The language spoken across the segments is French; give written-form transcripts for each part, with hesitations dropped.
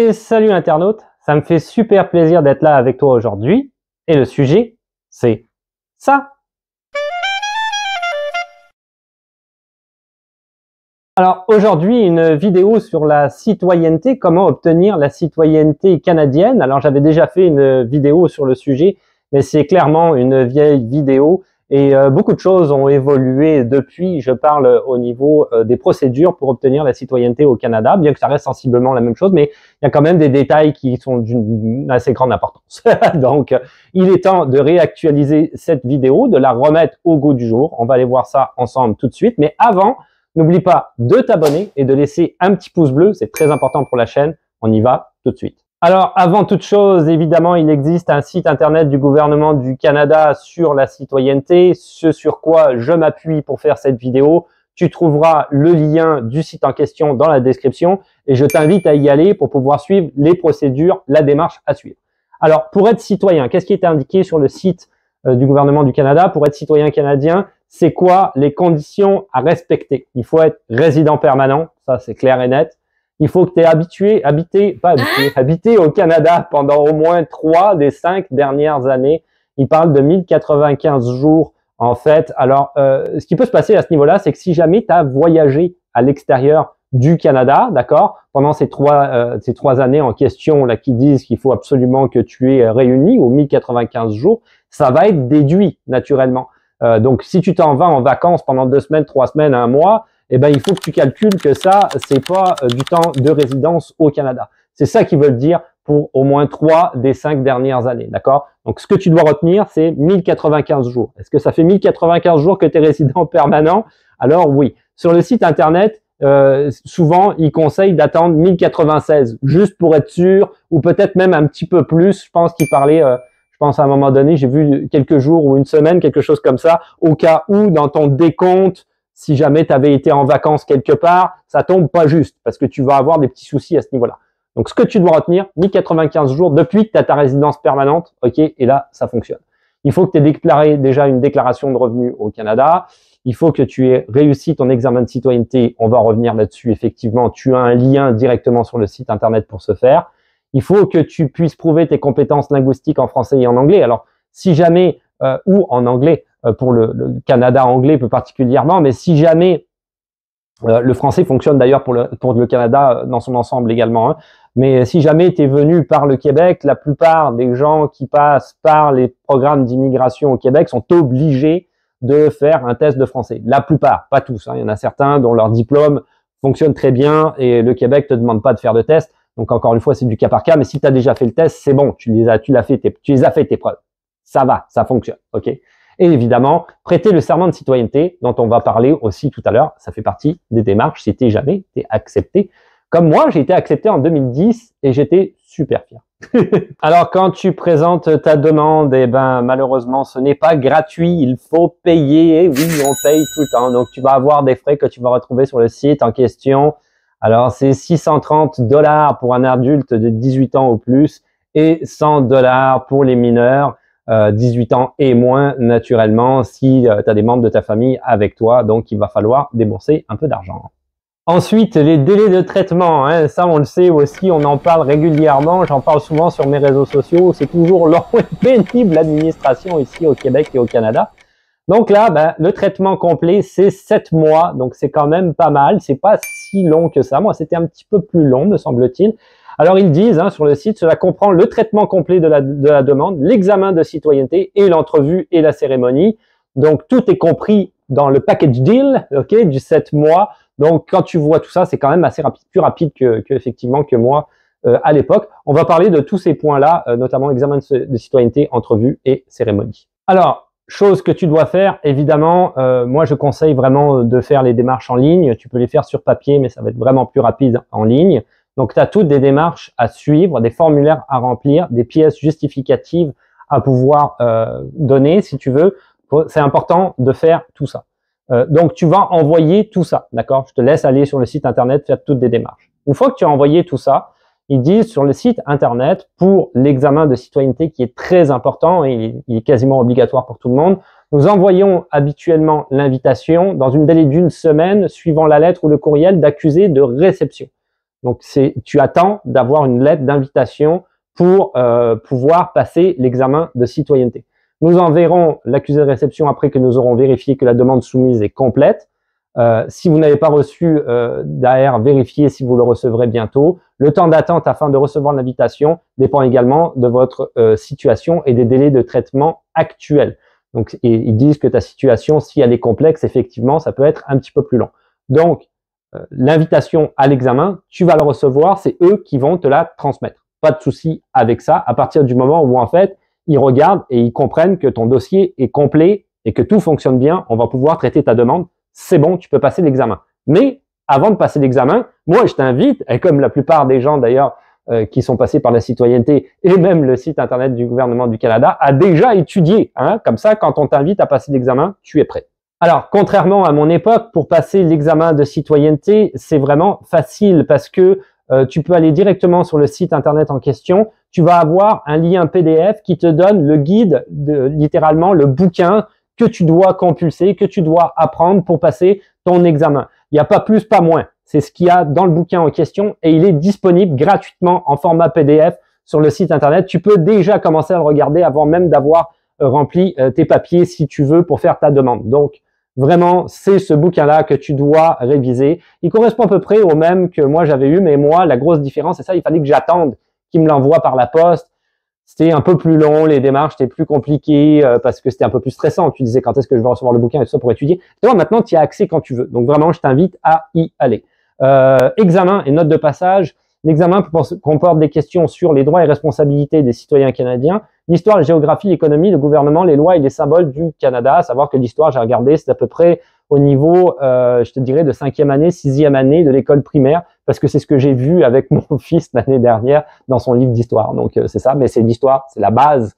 Et salut internaute, ça me fait super plaisir d'être là avec toi aujourd'hui. Et le sujet, c'est ça. Alors aujourd'hui, une vidéo sur la citoyenneté, comment obtenir la citoyenneté canadienne. Alors j'avais déjà fait une vidéo sur le sujet, mais c'est clairement une vieille vidéo et beaucoup de choses ont évolué depuis. Je parle au niveau des procédures pour obtenir la citoyenneté au Canada, bien que ça reste sensiblement la même chose, mais il y a quand même des détails qui sont d'une assez grande importance. Donc il est temps de réactualiser cette vidéo, de la remettre au goût du jour. On va aller voir ça ensemble tout de suite, mais avant, n'oublie pas de t'abonner et de laisser un petit pouce bleu, c'est très important pour la chaîne. On y va tout de suite. Alors, avant toute chose, évidemment, il existe un site internet du gouvernement du Canada sur la citoyenneté, ce sur quoi je m'appuie pour faire cette vidéo. Tu trouveras le lien du site en question dans la description et je t'invite à y aller pour pouvoir suivre les procédures, la démarche à suivre. Alors, pour être citoyen, qu'est-ce qui est indiqué sur le site du gouvernement du Canada? Pour être citoyen canadien, c'est quoi les conditions à respecter? Il faut être résident permanent, ça c'est clair et net. Il faut que tu aies habité au Canada pendant au moins 3 des 5 dernières années. Il parle de 1095 jours en fait. Alors, ce qui peut se passer à ce niveau-là, c'est que si jamais tu as voyagé à l'extérieur du Canada, d'accord, pendant ces trois années en question là qui disent qu'il faut absolument que tu aies réuni aux 1095 jours, ça va être déduit naturellement. Donc, si tu t'en vas en vacances pendant 2 semaines, 3 semaines, 1 mois, eh ben, il faut que tu calcules que ça, c'est pas du temps de résidence au Canada. C'est ça qu'ils veulent dire pour au moins 3 des 5 dernières années, d'accord? Donc, ce que tu dois retenir, c'est 1095 jours. Est-ce que ça fait 1095 jours que tu es résident permanent? Alors, oui. Sur le site Internet, souvent, ils conseillent d'attendre 1096, juste pour être sûr, ou peut-être même un petit peu plus. Je pense qu'ils parlaient... je pense à un moment donné, j'ai vu quelques jours ou une semaine, quelque chose comme ça, au cas où dans ton décompte, si jamais tu avais été en vacances quelque part, ça tombe pas juste parce que tu vas avoir des petits soucis à ce niveau-là. Donc, ce que tu dois retenir, 1095 jours depuis que tu as ta résidence permanente, ok, et là, ça fonctionne. Il faut que tu aies déclaré déjà une déclaration de revenus au Canada. Il faut que tu aies réussi ton examen de citoyenneté. On va revenir là-dessus, effectivement. Tu as un lien directement sur le site Internet pour ce faire. Il faut que tu puisses prouver tes compétences linguistiques en français et en anglais. Alors, si jamais, ou en anglais, pour le Canada anglais plus particulièrement, mais si jamais, le français fonctionne d'ailleurs pour le Canada dans son ensemble également, hein, mais si jamais tu es venu par le Québec, la plupart des gens qui passent par les programmes d'immigration au Québec sont obligés de faire un test de français. La plupart, pas tous, hein, il y en a certains dont leur diplôme fonctionne très bien et le Québec te demande pas de faire de test. Donc, encore une fois, c'est du cas par cas, mais si tu as déjà fait le test, c'est bon, tu les as fait tes preuves. Ça va, ça fonctionne, ok? Et évidemment, prêter le serment de citoyenneté, dont on va parler aussi tout à l'heure, ça fait partie des démarches si t'es jamais été accepté. Comme moi, j'ai été accepté en 2010 et j'étais super fier. Alors, quand tu présentes ta demande, eh ben, malheureusement, ce n'est pas gratuit, il faut payer. Et oui, on paye tout le temps. Donc, tu vas avoir des frais que tu vas retrouver sur le site en question. Alors, c'est 630 $ pour un adulte de 18 ans ou plus et 100 $ pour les mineurs, 18 ans et moins, naturellement, si tu as des membres de ta famille avec toi. Donc, il va falloir débourser un peu d'argent. Ensuite, les délais de traitement, hein, ça on le sait aussi, on en parle régulièrement, j'en parle souvent sur mes réseaux sociaux, c'est toujours long et pénible l'administration ici au Québec et au Canada. Donc là, ben, le traitement complet, c'est 7 mois, donc c'est quand même pas mal, c'est pas si long que ça. Moi, c'était un petit peu plus long, me semble-t-il. Alors, ils disent hein, sur le site, cela comprend le traitement complet de la demande, l'examen de citoyenneté et l'entrevue et la cérémonie. Donc, tout est compris dans le package deal, ok, du 7 mois. Donc, quand tu vois tout ça, c'est quand même assez rapide, plus rapide effectivement que moi à l'époque. On va parler de tous ces points-là, notamment examen de citoyenneté, entrevue et cérémonie. Alors, chose que tu dois faire, évidemment, moi je conseille vraiment de faire les démarches en ligne. Tu peux les faire sur papier, mais ça va être vraiment plus rapide en ligne. Donc, tu as toutes des démarches à suivre, des formulaires à remplir, des pièces justificatives à pouvoir donner si tu veux. C'est important de faire tout ça. Donc, tu vas envoyer tout ça, d'accord? Je te laisse aller sur le site Internet, faire toutes des démarches. Une fois que tu as envoyé tout ça, ils disent sur le site Internet, pour l'examen de citoyenneté qui est très important et il est quasiment obligatoire pour tout le monde, nous envoyons habituellement l'invitation dans une délai d'1 semaine suivant la lettre ou le courriel d'accusé de réception. Donc, tu attends d'avoir une lettre d'invitation pour pouvoir passer l'examen de citoyenneté. Nous enverrons l'accusé de réception après que nous aurons vérifié que la demande soumise est complète. Si vous n'avez pas reçu, derrière, vérifiez si vous le recevrez bientôt. Le temps d'attente afin de recevoir l'invitation dépend également de votre situation et des délais de traitement actuels. Donc, ils disent que ta situation, si elle est complexe, effectivement, ça peut être un petit peu plus long. Donc, l'invitation à l'examen, tu vas le recevoir, c'est eux qui vont te la transmettre. Pas de souci avec ça, à partir du moment où, en fait, ils regardent et ils comprennent que ton dossier est complet et que tout fonctionne bien, on va pouvoir traiter ta demande. C'est bon, tu peux passer l'examen. Mais avant de passer l'examen, moi, je t'invite, et comme la plupart des gens d'ailleurs qui sont passés par la citoyenneté et même le site internet du gouvernement du Canada, à déjà étudier. Hein, comme ça, quand on t'invite à passer l'examen, tu es prêt. Alors, contrairement à mon époque, pour passer l'examen de citoyenneté, c'est vraiment facile parce que tu peux aller directement sur le site internet en question. Tu vas avoir un lien PDF qui te donne le guide, littéralement le bouquin que tu dois compulser, que tu dois apprendre pour passer ton examen. Il n'y a pas plus, pas moins. C'est ce qu'il y a dans le bouquin en question et il est disponible gratuitement en format PDF sur le site internet. Tu peux déjà commencer à le regarder avant même d'avoir rempli tes papiers si tu veux pour faire ta demande. Donc, vraiment, c'est ce bouquin-là que tu dois réviser. Il correspond à peu près au même que moi j'avais eu, mais moi, la grosse différence, c'est ça, il fallait que j'attende qu'il me l'envoie par la poste. C'était un peu plus long, les démarches étaient plus compliquées parce que c'était un peu plus stressant. Tu disais quand est-ce que je vais recevoir le bouquin et tout ça pour étudier. Toi, maintenant, tu y as accès quand tu veux. Donc vraiment, je t'invite à y aller. Examen et notes de passage. L'examen comporte des questions sur les droits et responsabilités des citoyens canadiens, l'histoire, la géographie, l'économie, le gouvernement, les lois et les symboles du Canada. À savoir que l'histoire, j'ai regardé, c'est à peu près au niveau, je te dirais, de 5e année, 6e année de l'école primaire, parce que c'est ce que j'ai vu avec mon fils l'année dernière dans son livre d'histoire. Donc c'est ça, mais c'est l'histoire, c'est la base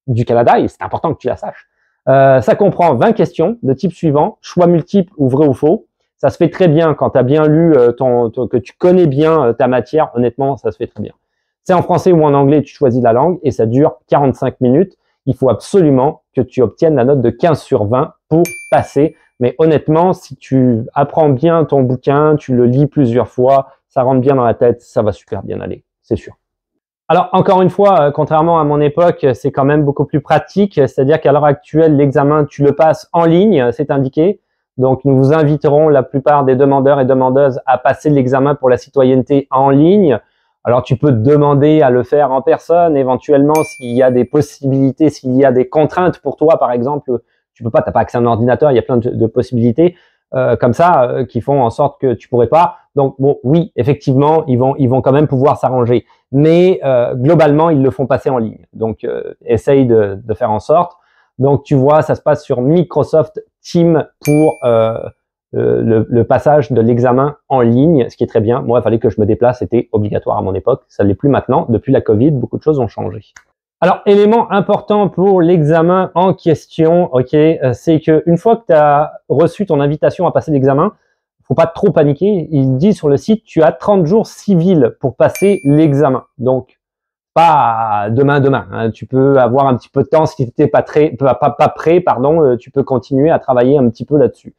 du Canada et c'est important que tu la saches. Ça comprend 20 questions de type suivant, choix multiples ou vrai ou faux. Ça se fait très bien quand tu as bien lu, que tu connais bien ta matière. Honnêtement, ça se fait très bien. C'est en français ou en anglais, tu choisis la langue et ça dure 45 minutes. Il faut absolument que tu obtiennes la note de 15 sur 20 pour passer. Mais honnêtement, si tu apprends bien ton bouquin, tu le lis plusieurs fois, ça rentre bien dans la tête, ça va super bien aller, c'est sûr. Alors, encore une fois, contrairement à mon époque, c'est quand même beaucoup plus pratique. C'est-à-dire qu'à l'heure actuelle, l'examen, tu le passes en ligne, c'est indiqué. Donc, nous vous inviterons la plupart des demandeurs et demandeuses à passer l'examen pour la citoyenneté en ligne. Alors, tu peux te demander à le faire en personne, éventuellement, s'il y a des possibilités, s'il y a des contraintes pour toi, par exemple, tu peux pas, t'as pas accès à un ordinateur, il y a plein de possibilités comme ça qui font en sorte que tu pourrais pas. Donc, bon, oui, effectivement, ils vont quand même pouvoir s'arranger. Mais globalement, ils le font passer en ligne. Donc, essaye de faire en sorte. Donc, tu vois, ça se passe sur Microsoft Teams pour le passage de l'examen en ligne, ce qui est très bien. Moi, il fallait que je me déplace, c'était obligatoire à mon époque. Ça ne l'est plus maintenant. Depuis la Covid, beaucoup de choses ont changé. Alors, élément important pour l'examen en question, ok, c'est que une fois que tu as reçu ton invitation à passer l'examen, faut pas trop paniquer. Il dit sur le site, tu as 30 jours civils pour passer l'examen. Donc, pas demain, hein. Tu peux avoir un petit peu de temps si tu n'es pas prêt, pardon, tu peux continuer à travailler un petit peu là-dessus.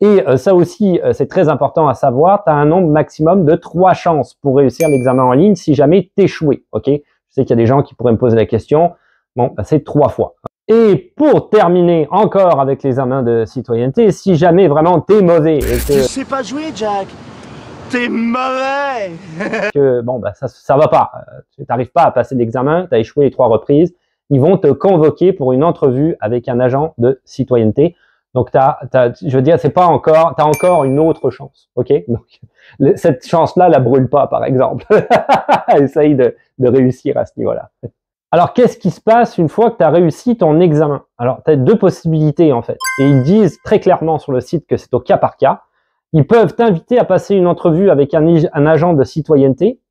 Et ça aussi, c'est très important à savoir, tu as un nombre maximum de 3 chances pour réussir l'examen en ligne si jamais tu échoues, ok? Je sais qu'il y a des gens qui pourraient me poser la question. Bon, bah, c'est 3 fois. Et pour terminer encore avec l'examen de citoyenneté, si jamais vraiment t'es mauvais... Tu sais pas jouer, Jack. T'es mauvais. Que bon, bah ça va pas. Tu n'arrives pas à passer l'examen, tu as échoué les 3 reprises. Ils vont te convoquer pour une entrevue avec un agent de citoyenneté. Donc, je veux dire, c'est pas encore, t'as encore une autre chance, ok? Donc, cette chance-là, la brûle pas, par exemple. Essaye de réussir à ce niveau-là. Alors, qu'est-ce qui se passe une fois que tu as réussi ton examen? Alors, tu as 2 possibilités, en fait. Et ils disent très clairement sur le site que c'est au cas par cas. Ils peuvent t'inviter à passer une entrevue avec un agent de citoyenneté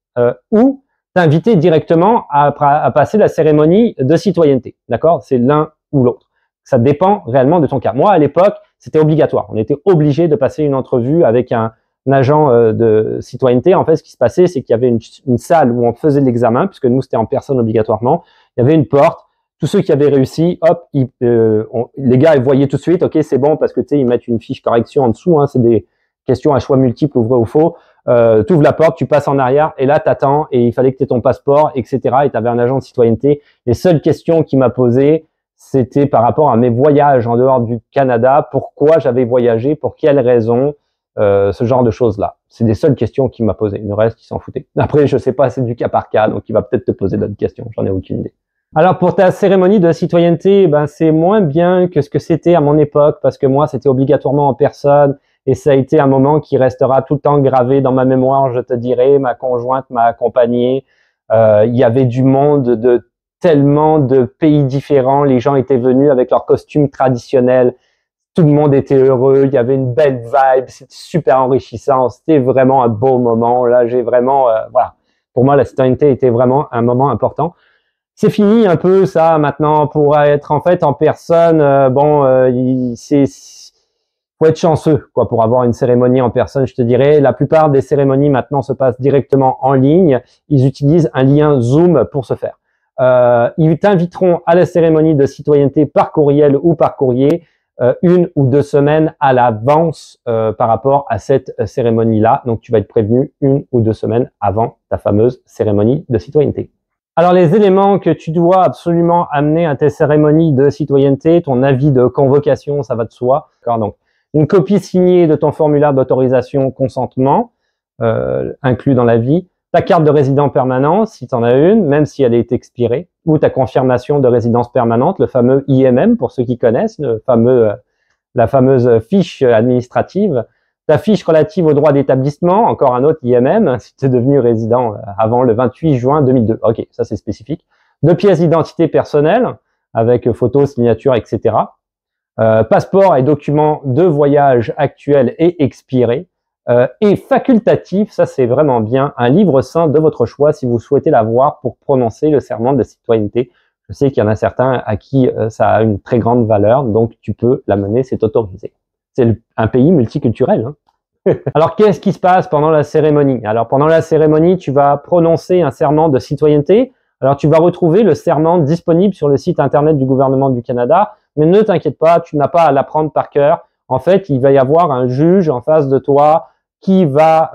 ou t'inviter directement à passer la cérémonie de citoyenneté. D'accord? C'est l'un ou l'autre. Ça dépend réellement de ton cas. Moi, à l'époque, c'était obligatoire. On était obligé de passer une entrevue avec un agent de citoyenneté. En fait, ce qui se passait, c'est qu'il y avait une salle où on faisait l'examen, puisque nous, c'était en personne obligatoirement. Il y avait une porte. Tous ceux qui avaient réussi, hop, les gars, ils voyaient tout de suite, ok, c'est bon, parce que tu sais, ils mettent une fiche correction en dessous. Hein, c'est des questions à choix multiples ou vrai ou faux. tu ouvres la porte, tu passes en arrière, et là, t'attends, et il fallait que tu aies ton passeport, etc. Et tu avais un agent de citoyenneté. Les seules questions qu'il m'a posées, c'était par rapport à mes voyages en dehors du Canada, pourquoi j'avais voyagé, pour quelles raisons, ce genre de choses-là. C'est des seules questions qu'il m'a posées. Le reste, il s'en foutait. Après, je sais pas, c'est du cas par cas, donc il va peut-être te poser d'autres questions. J'en ai aucune idée. Alors, pour ta cérémonie de citoyenneté, ben, c'est moins bien que ce que c'était à mon époque, parce que moi, c'était obligatoirement en personne, et ça a été un moment qui restera tout le temps gravé dans ma mémoire, je te dirais. Ma conjointe m'a accompagné. Il y avait du monde de tellement de pays différents. Les gens étaient venus avec leurs costumes traditionnels. Tout le monde était heureux. Il y avait une belle vibe. C'était super enrichissant. C'était vraiment un beau moment. Là, j'ai vraiment, voilà. Pour moi, la citoyenneté était vraiment un moment important. C'est fini un peu ça maintenant. Pour être en fait en personne, faut être chanceux quoi pour avoir une cérémonie en personne, je te dirais. La plupart des cérémonies maintenant se passent directement en ligne. Ils utilisent un lien Zoom pour ce faire. Ils t'inviteront à la cérémonie de citoyenneté par courriel ou par courrier 1 ou 2 semaines à l'avance par rapport à cette cérémonie-là. Donc, tu vas être prévenu 1 ou 2 semaines avant ta fameuse cérémonie de citoyenneté. Alors, les éléments que tu dois absolument amener à tes cérémonies de citoyenneté, ton avis de convocation, ça va de soi. Donc, une copie signée de ton formulaire d'autorisation consentement, inclus dans l'avis, ta carte de résident permanent, si tu en as une, même si elle est expirée, ou ta confirmation de résidence permanente, le fameux IMM, pour ceux qui connaissent, la fameuse fiche administrative, ta fiche relative aux droits d'établissement, encore un autre IMM, si tu es devenu résident avant le 28 juin 2002. Ok, ça c'est spécifique. 2 pièces d'identité personnelle, avec photo, signature, etc. Passeport et documents de voyage actuels et expirés. Et facultatif, ça c'est vraiment bien, un livre saint de votre choix si vous souhaitez l'avoir pour prononcer le serment de citoyenneté. Je sais qu'il y en a certains à qui ça a une très grande valeur, donc tu peux l'amener, c'est autorisé. C'est un pays multiculturel. Hein. Alors, qu'est-ce qui se passe pendant la cérémonie? Alors, pendant la cérémonie, tu vas prononcer un serment de citoyenneté. Alors, tu vas retrouver le serment disponible sur le site internet du gouvernement du Canada, mais ne t'inquiète pas, tu n'as pas à l'apprendre par cœur. En fait, il va y avoir un juge en face de toi qui va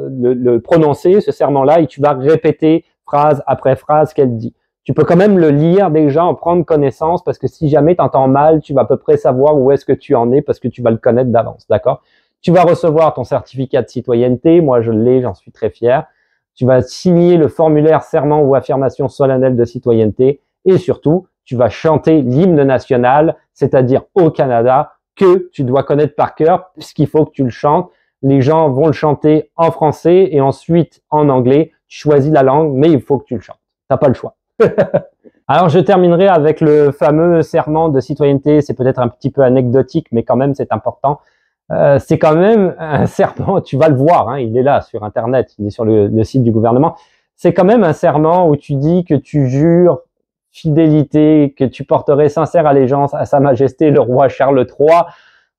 le prononcer, ce serment-là, et tu vas répéter phrase après phrase qu'elle dit. Tu peux quand même le lire déjà, en prendre connaissance, parce que si jamais tu entends mal, tu vas à peu près savoir où est-ce que tu en es, parce que tu vas le connaître d'avance, d'accord? Tu vas recevoir ton certificat de citoyenneté, moi je l'ai, j'en suis très fier. Tu vas signer le formulaire serment ou affirmation solennelle de citoyenneté, et surtout, tu vas chanter l'hymne national, c'est-à-dire au Canada, que tu dois connaître par cœur, puisqu'il faut que tu le chantes. Les gens vont le chanter en français et ensuite en anglais. Tu choisis la langue, mais il faut que tu le chantes. T'as pas le choix. Alors, je terminerai avec le fameux serment de citoyenneté. C'est peut-être un petit peu anecdotique, mais quand même, c'est important. C'est quand même un serment, tu vas le voir, hein, il est là sur Internet, il est sur le site du gouvernement. C'est quand même un serment où tu dis que tu jures fidélité, que tu porterais sincère allégeance à Sa Majesté le roi Charles III,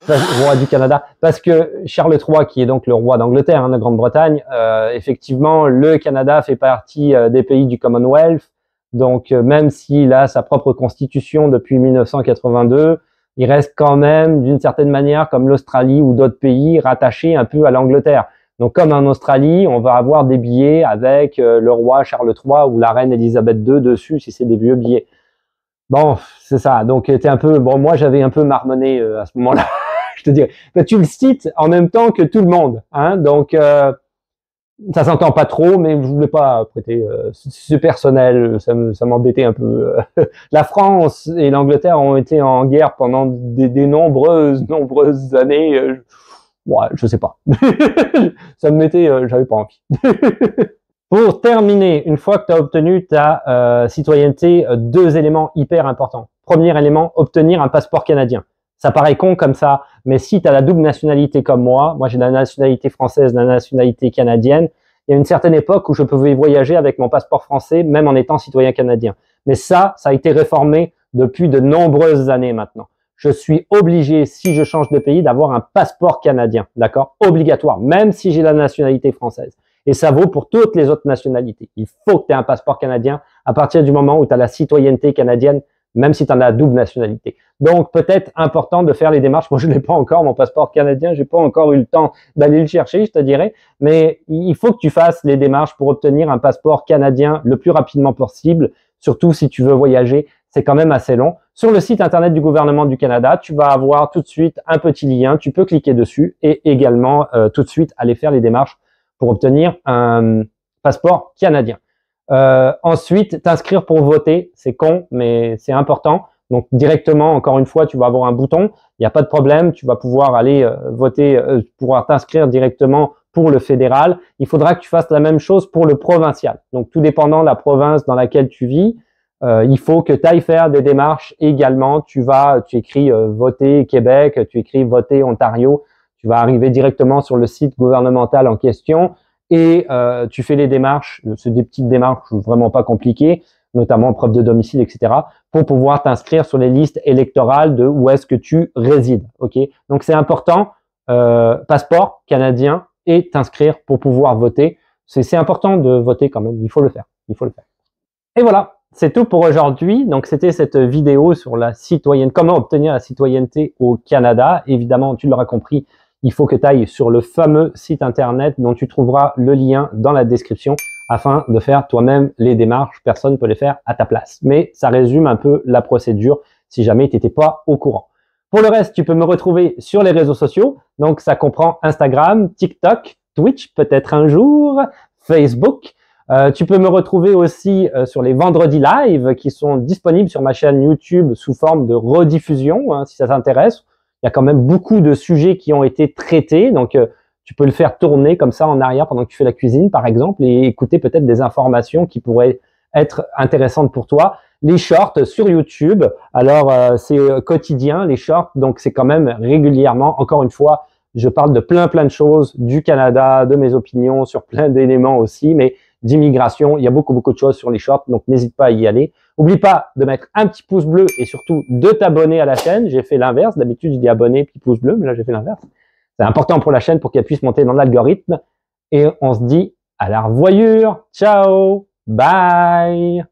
roi du Canada, parce que Charles III, qui est donc le roi d'Angleterre, hein, de Grande-Bretagne, effectivement, le Canada fait partie des pays du Commonwealth, donc même s'il a sa propre constitution depuis 1982, il reste quand même, d'une certaine manière, comme l'Australie ou d'autres pays, rattaché un peu à l'Angleterre. Donc, comme en Australie, on va avoir des billets avec le roi Charles III ou la reine Elisabeth II dessus, si c'est des vieux billets. Bon, c'est ça. Donc, t'es un peu, bon, moi, j'avais un peu marmonné à ce moment-là. Je te dirais. Mais tu le cites en même temps que tout le monde, hein. Donc, ça s'entend pas trop, mais je voulais pas prêter. C'est personnel, ça m'embêtait un peu. La France et l'Angleterre ont été en guerre pendant des nombreuses années. Ouais, je sais pas. Ça me mettait, j'avais pas envie. Pour terminer, une fois que tu as obtenu ta citoyenneté, 2 éléments hyper importants. Premier élément, obtenir un passeport canadien. Ça paraît con comme ça, mais si tu as la double nationalité comme moi j'ai la nationalité française, la nationalité canadienne, il y a une certaine époque où je pouvais voyager avec mon passeport français, même en étant citoyen canadien. Mais ça a été réformé depuis de nombreuses années maintenant. Je suis obligé, si je change de pays, d'avoir un passeport canadien, d'accord? Obligatoire, même si j'ai la nationalité française. Et ça vaut pour toutes les autres nationalités. Il faut que tu aies un passeport canadien à partir du moment où tu as la citoyenneté canadienne, même si tu en as double nationalité. Donc, peut-être important de faire les démarches. Moi, je n'ai pas encore mon passeport canadien, j'ai pas encore eu le temps d'aller le chercher, je te dirais. Mais il faut que tu fasses les démarches pour obtenir un passeport canadien le plus rapidement possible, surtout si tu veux voyager. C'est quand même assez long. Sur le site internet du gouvernement du Canada, tu vas avoir tout de suite un petit lien. Tu peux cliquer dessus et également tout de suite aller faire les démarches pour obtenir un passeport canadien. Ensuite, t'inscrire pour voter, c'est con, mais c'est important. Donc directement, encore une fois, tu vas avoir un bouton, il n'y a pas de problème, tu vas pouvoir aller voter, pouvoir t'inscrire directement pour le fédéral. Il faudra que tu fasses la même chose pour le provincial. Donc tout dépendant de la province dans laquelle tu vis, il faut que tu ailles faire des démarches également. Tu écris voter Québec, tu écris voter Ontario, tu vas arriver directement sur le site gouvernemental en question et tu fais les démarches. C'est des petites démarches vraiment pas compliquées, notamment preuve de domicile, etc., pour pouvoir t'inscrire sur les listes électorales de où est-ce que tu résides. Ok, donc c'est important, passeport canadien et t'inscrire pour pouvoir voter. C'est important de voter quand même, il faut le faire, il faut le faire. Et voilà, c'est tout pour aujourd'hui. Donc c'était cette vidéo sur la citoyenneté, comment obtenir la citoyenneté au Canada. Évidemment, tu l'auras compris, il faut que tu ailles sur le fameux site internet dont tu trouveras le lien dans la description afin de faire toi-même les démarches. Personne ne peut les faire à ta place. Mais ça résume un peu la procédure si jamais tu n'étais pas au courant. Pour le reste, tu peux me retrouver sur les réseaux sociaux. Donc, ça comprend Instagram, TikTok, Twitch, peut-être un jour, Facebook. Tu peux me retrouver aussi sur les vendredis live qui sont disponibles sur ma chaîne YouTube sous forme de rediffusion, hein, si ça t'intéresse. Il y a quand même beaucoup de sujets qui ont été traités. Donc, tu peux le faire tourner comme ça en arrière pendant que tu fais la cuisine, par exemple, et écouter peut-être des informations qui pourraient être intéressantes pour toi. Les shorts sur YouTube, alors c'est quotidien, les shorts, donc c'est quand même régulièrement, encore une fois, je parle de plein de choses, du Canada, de mes opinions sur plein d'éléments aussi, mais d'immigration, il y a beaucoup de choses sur les shorts, donc n'hésite pas à y aller. N'oublie pas de mettre un petit pouce bleu et surtout de t'abonner à la chaîne. J'ai fait l'inverse, d'habitude je dis abonner puis pouce bleu, mais là j'ai fait l'inverse. C'est important pour la chaîne pour qu'elle puisse monter dans l'algorithme. Et on se dit à la revoyure. Ciao, bye.